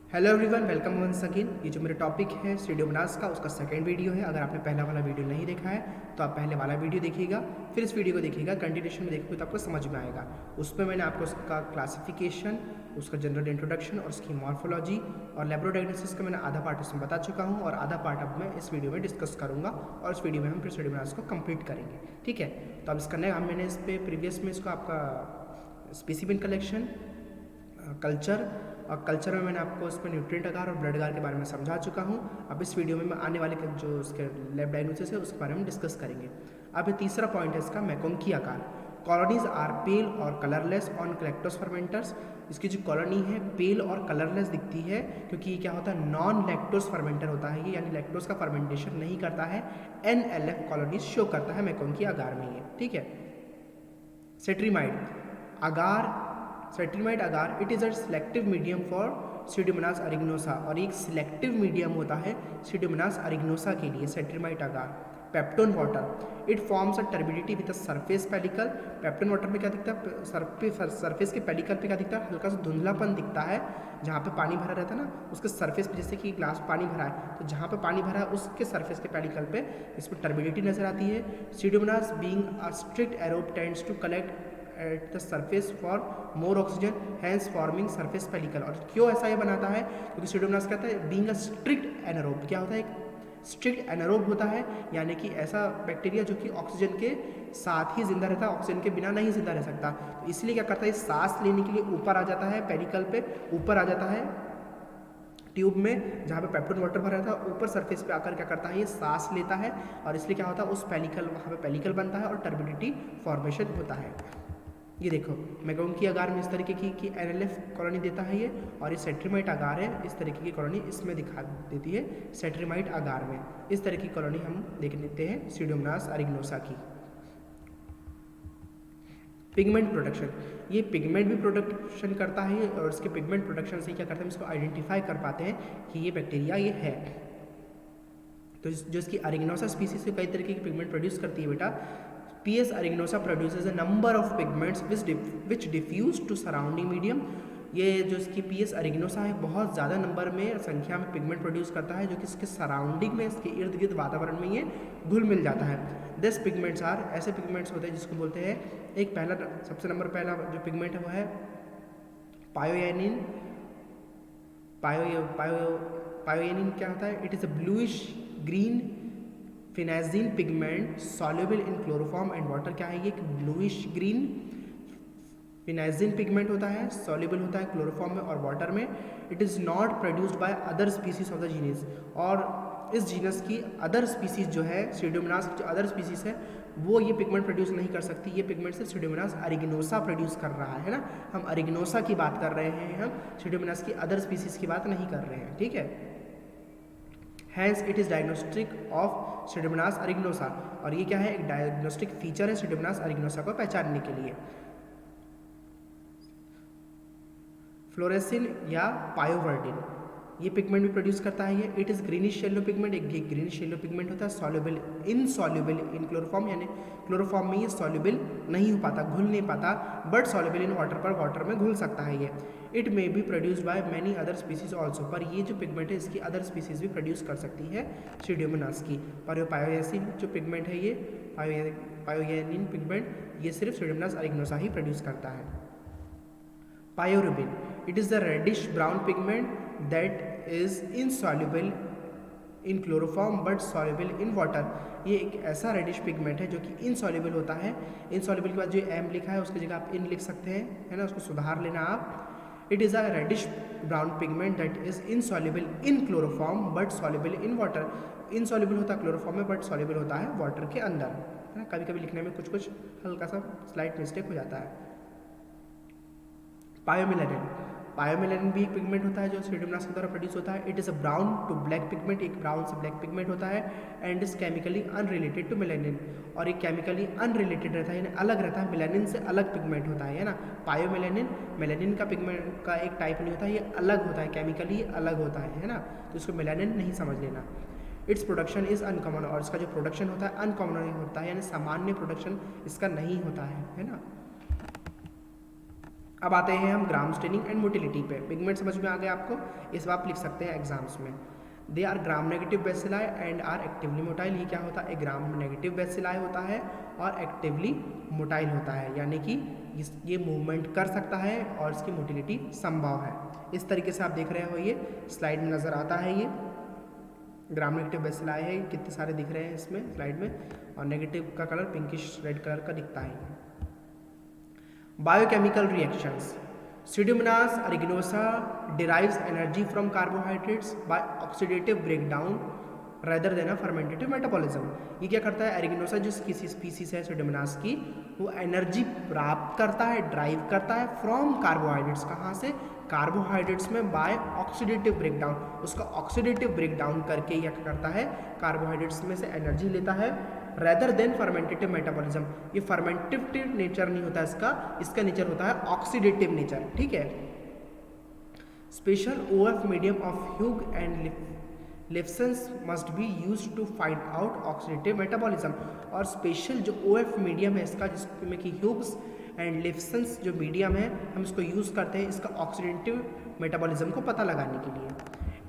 Hello everyone, welcome once again. ये जो मेरा टॉपिक है स्यूडोमोनास का, उसका सेकंड वीडियो है। अगर आपने पहला वाला वीडियो नहीं देखा है तो आप पहले वाला वीडियो देखिएगा, फिर इस वीडियो को देखिएगा। कंटिन्यूशन में देखोगे तो आपको समझ में आएगा। उसमें मैंने आपको उसका क्लासिफिकेशन, उसका जनरल इंट्रोडक्शन और उसकी मॉर्फोलॉजी और लैब्रोडायग्नोसिस का मैंने आधा पार्ट उसमें बता चुका हूँ और आधा पार्ट अब मैं इस वीडियो में डिस्कस करूँगा और इस वीडियो में हम फिर स्यूडोमोनास को कंप्लीट करेंगे। ठीक है, तो अब इसका हम मैंने इस पर प्रीवियस में इसको आपका स्पेसिमेन कलेक्शन, कल्चर और कल्चर में मैंने आपको उसमें न्यूट्रिएंट आकार और ब्लड आकार के बारे में समझा चुका हूँ। अब इस वीडियो में मैं आने वाले जो उसके लैब डायग्नोसिस है उसके बारे में डिस्कस करेंगे। अब ये तीसरा पॉइंट है इसका, मैकोंकी आकार। कॉलोनीज आर पेल और कलरलेस ऑन कलेक्टोस फर्मेंटर्स। इसकी जो कॉलोनी है पेल और कलरलेस दिखती है क्योंकि ये क्या होता है, नॉन लैक्टोस फर्मेंटर होता है ये, यानी लैक्टोस का फर्मेंटेशन नहीं करता है। NLF कॉलोनीज शो करता है मैकोंकी आकार में ये। ठीक है, cetrimide agar, cetrimide agar it is a selective medium for Pseudomonas aeruginosa, और एक सिलेक्टिव मीडियम होता है स्यूडोमोनास अरिगनोसा के लिए सेट्रीमाइड आगार। Peptone water it forms a turbidity with a surface pellicle. Peptone water में क्या दिखता है, सरफेस के पेलिकल पे क्या दिखता है, हल्का सा धुंधलापन दिखता है। जहाँ पे पानी भरा रहता है ना उसके सरफेस पे, जैसे कि ग्लास पानी भरा है तो जहाँ पे पानी भरा है उसके सरफेस के पेलिकल पे इसमें टर्बिडिटी नजर आती है। Pseudomonas being a strict aerobe tends to collect at the surface for more oxygen, hence forming surface pellicle. और क्यों ऐसा ये बनाता है, क्योंकि स्यूडोमोनास कहता है बीइंग अ स्ट्रिक्ट एनारोब। क्या होता है, एक स्ट्रिक्ट एनारोब होता है, यानी कि ऐसा बैक्टीरिया जो कि ऑक्सीजन के साथ ही जिंदा रहता है, ऑक्सीजन के बिना नहीं जिंदा रह सकता। तो इसलिए क्या करता है, सांस लेने के लिए ऊपर आ जाता है, पेलिकल पे ऊपर आ जाता है ट्यूब में जहाँ पे पेप्टोन वाटर भरा रहता है, ऊपर सरफेस पे आकर क्या करता है, ये सांस लेता है और इसलिए क्या होता है, उस पेलिकल वहाँ पे पेलिकल बनता है और टर्बिडिटी फॉर्मेशन होता है। ये देखो मैकोंकी आगार में इस तरीके की NLF कॉलोनी देता है ये, और ये सेट्रीमाइट आगार है, इस तरीके की कॉलोनी इसमें दिखा देती है सेट्रीमाइट आगार में। इस तरह की कॉलोनी हम देख लेते हैं स्यूडोमोनास अरिगनोसा की। पिगमेंट प्रोडक्शन, ये पिगमेंट भी प्रोडक्शन करता है और इसके पिगमेंट प्रोडक्शन से क्या करते हैं, इसको आइडेंटिफाई कर पाते हैं कि ये बैक्टीरिया ये है। तो जो इसकी अरिगनोसा स्पीसीज से कई तरीके की पिगमेंट प्रोड्यूस करती है बेटा। PS aeruginosa produces a number of pigments which diffuse to surrounding medium. ये जो इसकी PS अरिगनोसा है बहुत ज़्यादा नंबर में, संख्या में पिगमेंट प्रोड्यूस करता है जो कि इसके सराउंडिंग में, इसके इर्द गिर्द वातावरण में ये घुल मिल जाता है। दिस पिगमेंट्स आर, ऐसे पिगमेंट्स होते हैं जिसको बोलते हैं, एक पहला सबसे नंबर पहला जो पिगमेंट है वो है पायोयानिन। पायोयानिन क्या होता है, it is a bluish green phenazine pigment soluble in chloroform and water. क्या है ये, एक ब्लूइश ग्रीन फिनाइजीन पिगमेंट होता है, सॉल्युबल होता है क्लोरोफॉर्म में और वाटर में। It is not produced by other species of the genus, और इस जीनस की अदर स्पीसीज जो है, स्यूडोमोनास की जो अदर स्पीसीज है वो ये पिगमेंट प्रोड्यूस नहीं कर सकती। ये पिगमेंट सिर्फ स्यूडोमोनास अरिगनोसा प्रोड्यूस कर रहा है ना, हम अरिगनोसा की बात कर रहे हैं, हम स्यूडोमोनास की अदर स्पीसीज की बात नहीं कर रहे हैं। ठीक है, hence it is diagnostic of Pseudomonas aeruginosa, और ये क्या है, एक डायग्नोस्टिक फीचर है स्यूडोमोनास अरिगनोसा को पहचानने के लिए। फ्लोरेसिन या पायोवर्डिन, ये पिगमेंट भी प्रोड्यूस करता है ये। It is greenish yellow pigment, एक ग्रीनिश येलो पिगमेंट होता है, सॉल्युबल इन क्लोरोफॉर्म, यानी क्लोरोफॉर्म में ये सॉल्युबल नहीं हो पाता, घुल नहीं पाता, बट सॉल्युबल इन वाटर पर वाटर में घुल सकता है ये। It may be produced by many other species also, पर ये जो पिगमेंट है इसकी अदर स्पीसीज भी प्रोड्यूस कर सकती है स्यूडोमोनास की। और पायोयासिन जो पिगमेंट है ये पायोयानिन पिगमेंट, ये सिर्फ स्यूडोमोनास अरिगनोसा ही प्रोड्यूस करता है। Pyorubin, it is the reddish brown pigment that is insoluble in chloroform but soluble in water. ये एक ऐसा रेडिश पिगमेंट है जो कि इनसॉल्युबल होता है। इनसॉल्युबल के बाद जो एम लिखा है उसकी जगह आप इन लिख सकते हैं, है ना, उसको सुधार लेना आप। It is a reddish brown pigment that is insoluble in chloroform but soluble in water. Insoluble होता है क्लोरोफॉर्म में बट सॉल्युबल होता है वाटर के अंदर, है ना। कभी कभी लिखने में कुछ हल्का सा स्लाइट मिस्टेक हो जाता है। पायोमेलानिन, पायोमेलानिन भी एक पिगमेंट होता है जो स्यूडोमोनास के द्वारा प्रोड्यूस होता है। It is a brown to black pigment, एक ब्राउन से ब्लैक पिगमेंट होता है, and is chemically unrelated to melanin, और एक केमिकली अनरिलेटेड रहता है, यानी अलग रहता है, मेलानिन से अलग पिगमेंट होता है ना। पायोमेलानिन मेलानिन का पिगमेंट का एक टाइप नहीं होता, ये अलग होता है, केमिकली अलग होता है ना, तो इसको मेलानिन नहीं समझ लेना। इट्स प्रोडक्शन इज़ अनकॉमन, और इसका जो प्रोडक्शन होता है अनकॉमन होता है, यानी सामान्य प्रोडक्शन इसका नहीं होता है ना। अब आते हैं हम ग्राम स्टेनिंग एंड मोटिलिटी पे। पिगमेंट समझ में आ गया आपको, इस बार आप लिख सकते हैं एग्जाम्स में। They are gram negative bacilli and are actively motile. ये क्या होता है, एक ग्राम नेगेटिव बेसिलाई होता है और एक्टिवली मोटाइल होता है, यानी कि ये मूवमेंट कर सकता है और इसकी मोटिलिटी संभव है। इस तरीके से आप देख रहे हो, ये स्लाइड में नज़र आता है। ये ग्राम नेगेटिव बेसिलाई है, कितने सारे दिख रहे हैं इसमें स्लाइड में, और नेगेटिव का कलर पिंकिश रेड कलर का दिखता है। Biochemical reactions. Pseudomonas aeruginosa derives energy from carbohydrates by oxidative breakdown rather than a fermentative metabolism। ये क्या करता है, एरिगनोसा जो किसी स्पीसीज है Pseudomonas की, वो एनर्जी प्राप्त करता है, ड्राइव करता है फ्रॉम कार्बोहाइड्रेट्स। कहाँ से, कार्बोहाइड्रेट्स में बाय ऑक्सीडेटिव ब्रेकडाउन। उसका ऑक्सीडेटिव ब्रेकडाउन करके यह क्या करता है, कार्बोहाइड्रेट्स में से एनर्जी लेता है, रेदर देन फर्मेंटेटिव मेटाबॉलिज्म। ये फर्मेंटेटिव नेचर नहीं होता इसका नेचर होता है ऑक्सीडेटिव नेचर, ठीक है। Special OF medium of Hugh and Leifson's must be used to find out oxidative metabolism. और स्पेशल जो ओएफ मीडियम है इसका, जिसमें कि ह्यूग्स एंड लिप्सन्स जो मीडियम है, हम इसको यूज़ करते हैं इसका ऑक्सीडेटिव मेटाबॉलिज्म को पता लगाने के लिए।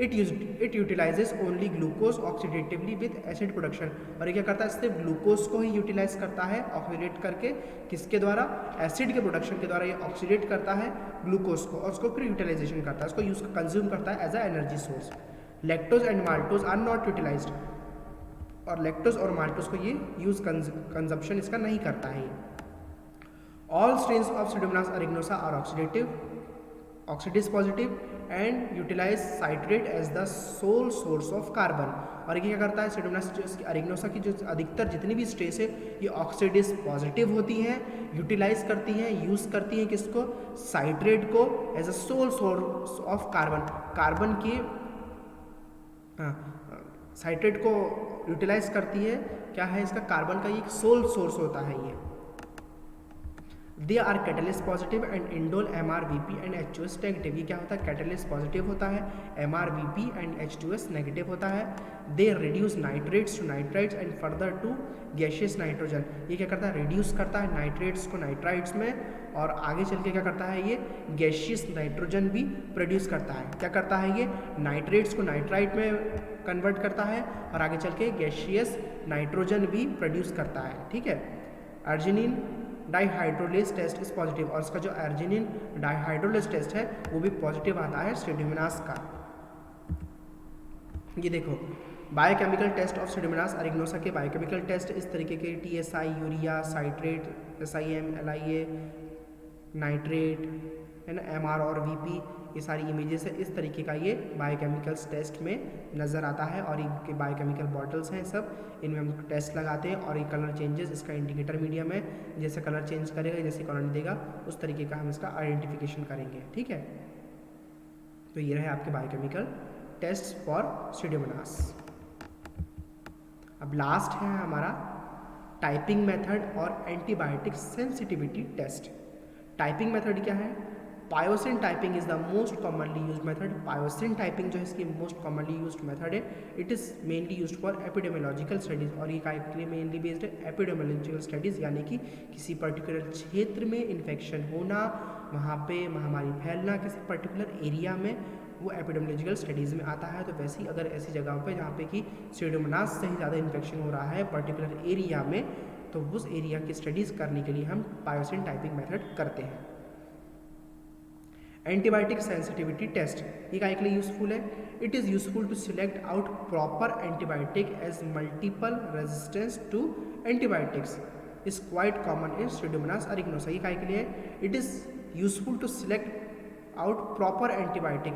It utilises only glucose oxidatively with acid production. और ये क्या करता है, सिर्फ ग्लूकोज को ही यूटिलाइज करता है ऑक्सीडेट करके, किसके द्वारा, एसिड के प्रोडक्शन के द्वारा ये ऑक्सीडेट करता है ग्लूकोज को, और उसको फिर यूटिलाइजेशन करता है, उसको यूज कंज्यूम करता है as a energy source. Lactose and maltose are not utilized. और लैक्टोज और माल्टोज को ये यूज कंजप्शन इसका नहीं करता है। All strains of Pseudomonas aeruginosa are oxidase positive and utilize citrate as the sole source of carbon. और ये क्या करता है, Pseudomonas aeruginosa की जो अधिकतर जितनी भी स्ट्रेस है ये ऑक्सीडेज पॉजिटिव होती हैं, यूटिलाइज करती हैं, यूज़ करती हैं किसको, साइट्रेट को as a sole source of carbon. Carbon की साइट्रेट को यूटिलाइज करती है, क्या है इसका, कार्बन का एक सोल सोर्स होता है ये। They are catalyst positive and indole MrVp and H2S negative. ये क्या होता है, कैटलिस्ट पॉजिटिव होता है, MrVp एंड H2S नेगेटिव होता है। They reduce nitrates to nitrites and further to gaseous nitrogen. ये क्या करता है, रिड्यूस करता है नाइट्रेट्स को नाइट्राइट्स में, और आगे चल के क्या करता है, ये गैशियस नाइट्रोजन भी प्रोड्यूस करता है। क्या करता है, ये नाइट्रेट्स को नाइट्राइट में कन्वर्ट करता है और आगे चल के गैशियस नाइट्रोजन भी प्रोड्यूस करता है, ठीक है। Arginine dihydrolase test is positive. और इसका जो अर्जिनिन डाइहाइड्रोलेज टेस्ट है वो भी पॉजिटिव आता है Pseudomonas का। ये देखो biochemical test of Pseudomonas aeruginosa के बायोकेमिकल टेस्ट इस तरीके के, TSI, urea, citrate, SIM, LIA, nitrate, है ना, MR और VP, ये सारी इमेजेस है। इस तरीके का ये बायोकेमिकल्स टेस्ट में नज़र आता है। और ये बायोकेमिकल बॉटल्स हैं सब, इनमें हम टेस्ट लगाते हैं। और ये कलर चेंजेस, इसका इंडिकेटर मीडियम है, जैसे कलर चेंज करेगा, जैसे कलर देगा, उस तरीके का हम इसका आइडेंटिफिकेशन करेंगे, ठीक है। तो ये रहे आपके बायोकेमिकल टेस्ट फॉर Pseudomonas। अब लास्ट है हमारा टाइपिंग मेथड और antibiotic sensitivity test. Typing method क्या है, pyocin typing is the most commonly used method. Pyocin typing जो है इसकी मोस्ट कॉमनली यूज्ड मेथड है। It is mainly used for epidemiological studies. और ये के लिए मेनली बेस्ड है एपिडेमियोलॉजिकल स्टडीज़, यानी कि किसी पर्टिकुलर क्षेत्र में इन्फेक्शन होना, वहाँ पे महामारी फैलना किसी पर्टिकुलर एरिया में, वो एपिडेमियोलॉजिकल स्टडीज़ में आता है। तो वैसे ही अगर ऐसी जगहों पे जहाँ पे कि Pseudomonas से ही ज़्यादा इन्फेक्शन हो रहा है पर्टिकुलर एरिया में, तो उस एरिया की स्टडीज़ करने के लिए हम पायोसिन टाइपिंग मेथड करते हैं। एंटीबायोटिक सेंसिटिविटी टेस्ट ये काहे के लिए यूजफुल है, it is useful to select out proper antibiotic as multiple resistance to antibiotics is quite common in Pseudomonas aeruginosa। ये काहे के लिए है, it is useful to select out proper antibiotic,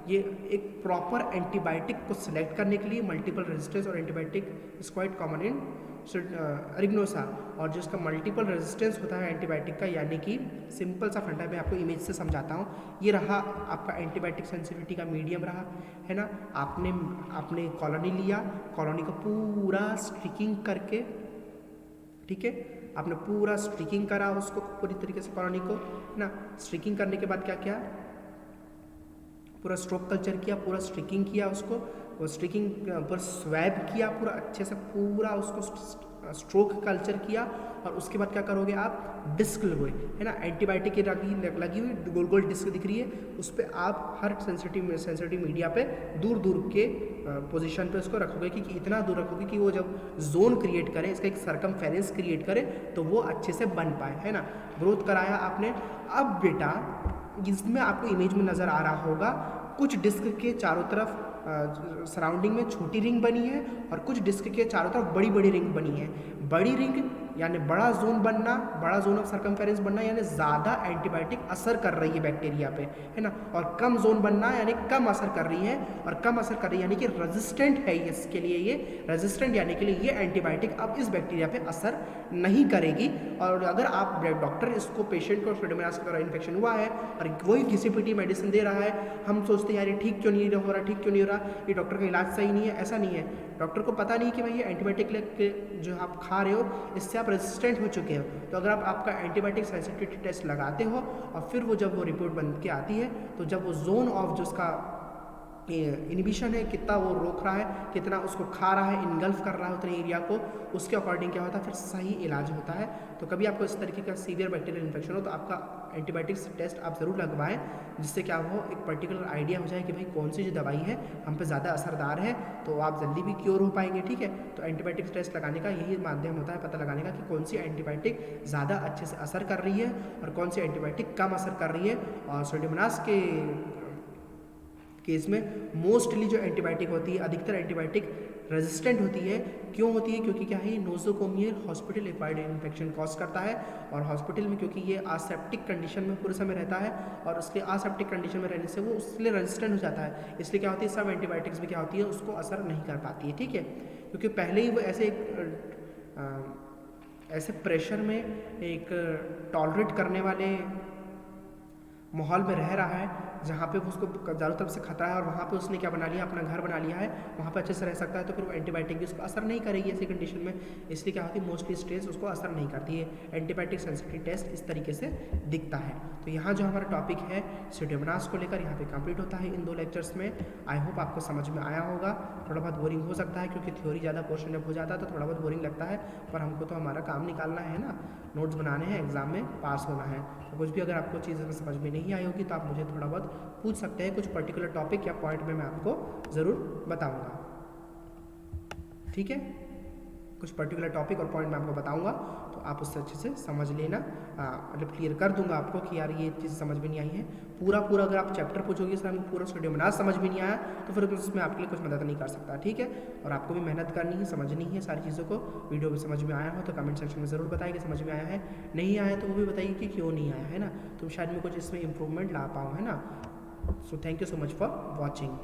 ये एक प्रॉपर एंटीबायोटिक को सिलेक्ट करने के लिए मल्टीपल रेजिस्टेंस और antibiotic is quite common in Aeruginosa। और जो इसका मल्टीपल रेजिस्टेंस होता है एंटीबायोटिक का, यानी कि सिंपल सा फंडा मैं आपको इमेज से समझाता हूँ। ये रहा आपका एंटीबायोटिक सेंसिटिविटी का मीडियम रहा, है ना। आपने कॉलोनी लिया, कॉलोनी को पूरा स्ट्रिकिंग करके, ठीक है, आपने पूरा स्ट्रिकिंग करा उसको पूरी तरीके से कॉलोनी को, है ना। स्ट्रिकिंग करने के बाद क्या किया, पूरा स्ट्रोक कल्चर किया, पूरा स्ट्रिकिंग किया उसको, वो स्ट्रिकिंग पर स्वैब किया पूरा अच्छे से, पूरा उसको स्ट्रोक कल्चर किया और उसके बाद क्या करोगे आप, डिस्क लगोगे, है ना, एंटीबायोटिक की लगी हुई गोल गोल डिस्क दिख रही है, उस पर आप हर सेंसिटिव मीडिया पे दूर दूर के पोजीशन पे उसको रखोगे कि इतना दूर रखोगे कि वो जब जोन क्रिएट करे, इसका एक सरकमफेरेंस क्रिएट करे तो वो अच्छे से बन पाए, है ना। ग्रोथ कराया आपने। अब बेटा इसमें आपको इमेज में नज़र आ रहा होगा कुछ डिस्क के चारों तरफ सराउंडिंग में छोटी रिंग बनी है और कुछ डिस्क के चारों तरफ बड़ी बड़ी रिंग बनी है। बड़ी रिंग यानी बड़ा जोन बनना, बड़ा जोन ऑफ सरकमफेरेंस बनना यानी ज़्यादा एंटीबायोटिक असर कर रही है बैक्टीरिया पे, है ना। और कम जोन बनना यानी कम असर कर रही है, और कम असर कर रही है यानी कि रेजिस्टेंट है इसके लिए, ये रेजिस्टेंट यानी कि लिए ये एंटीबायोटिक अब इस बैक्टीरिया पे असर नहीं करेगी। और अगर आप डॉक्टर इसको पेशेंट को स्यूडोमोनास का इन्फेक्शन हुआ है और वही घिसी-पिटी मेडिसिन दे रहा है, हम सोचते हैं यार ये ठीक क्यों नहीं हो रहा, ठीक क्यों नहीं हो रहा, ये डॉक्टर का इलाज सही नहीं है। ऐसा नहीं है, डॉक्टर को पता नहीं कि भाई ये एंटीबायोटिक जो आप खा रहे हो इससे आप रेजिस्टेंट हो चुके हो। तो अगर आप आपका एंटीबायोटिक सेंसिटिविटी टेस्ट लगाते हो और फिर वो जब वो रिपोर्ट बन के आती है तो जब वो जोन ऑफ जो उसका इनिबिशन है, कितना वो रोक रहा है, कितना उसको खा रहा है, इनगल्फ कर रहा है उतने एरिया को, उसके अकॉर्डिंग क्या होता है फिर सही इलाज होता है। तो कभी आपको इस तरीके का सीवियर बैक्टीरियल इन्फेक्शन हो तो आपका एंटीबायोटिक्स टेस्ट आप ज़रूर लगवाएं, जिससे क्या हो एक पर्टिकुलर आइडिया हो जाए कि भाई कौन सी जो दवाई है हम पे ज़्यादा असरदार है, तो आप जल्दी भी क्योर हो पाएंगे, ठीक है। तो एंटीबायोटिक्स टेस्ट लगाने का यही माध्यम होता है, पता लगाने का कि कौन सी एंटीबायोटिक ज़्यादा अच्छे से असर कर रही है और कौन सी एंटीबायोटिक कम असर कर रही है। और स्यूडोमोनास के केस में मोस्टली जो एंटीबायोटिक होती है, अधिकतर एंटीबायोटिक रेजिस्टेंट होती है। क्यों होती है? क्योंकि क्या है, नोज़ोकोमियल हॉस्पिटल एक्वायर्ड इन्फेक्शन कॉज करता है, और हॉस्पिटल में क्योंकि ये आसेप्टिक कंडीशन में पूरे समय रहता है और उसके आसेप्टिक कंडीशन में रहने से वो उसके रेजिस्टेंट हो जाता है, इसलिए क्या होती है सब एंटीबायोटिक्स भी क्या होती है उसको असर नहीं कर पाती है, ठीक है। क्योंकि पहले ही वो ऐसे प्रेशर में एक टॉलरेट करने वाले माहौल में रह रहा है जहाँ पे उसको चारों तरफ से खतरा है, और वहाँ पे उसने क्या बना लिया, अपना घर बना लिया है, वहाँ पे अच्छे से रह सकता है, तो फिर वो एंटीबायोटिक भी उसको असर नहीं करेगी ऐसी कंडीशन में। इसलिए क्या होती है मोस्टली स्ट्रेस उसको असर नहीं करती है। एंटीबायोटिक सेंसिटिव टेस्ट इस तरीके से दिखता है। तो यहाँ जो हमारा टॉपिक है स्यूडोमोनास को लेकर यहाँ पे कंप्लीट होता है इन 2 लेक्चर्स में। आई होप आपको समझ में आया होगा। थोड़ा बहुत बोरिंग हो सकता है क्योंकि थ्योरी ज़्यादा पोर्शन जब हो जाता है तो थोड़ा बहुत बोरिंग लगता है, पर हमको तो हमारा काम निकालना है ना, नोट्स बनाने हैं, एग्जाम में पास होना है। तो कुछ भी अगर आपको चीज़ें समझ में नहीं आई होगी तो आप मुझे थोड़ा बहुत पूछ सकते हैं, कुछ पर्टिकुलर टॉपिक या पॉइंट में मैं आपको ज़रूर बताऊंगा, ठीक है। कुछ पर्टिकुलर टॉपिक और पॉइंट मैं आपको बताऊंगा तो आप उससे अच्छे से समझ लेना, मतलब क्लियर कर दूंगा आपको कि यार ये चीज़ समझ में नहीं आई है। पूरा अगर आप चैप्टर पूछोगे सर हमको पूरा स्यूडोमोनास समझ में नहीं आया तो फिर उसमें आपके लिए कुछ मदद नहीं कर सकता, ठीक है। और आपको भी मेहनत करनी है, समझनी है सारी चीज़ों को। वीडियो में समझ में आया हो तो कमेंट सेक्शन में ज़रूर बताइए कि समझ में आया है, नहीं आया तो वो भी बताइए कि क्यों नहीं आया, है ना। तो शायद मैं कुछ इसमें इम्प्रूवमेंट ला पाऊँ, है ना। So thank you so much for watching.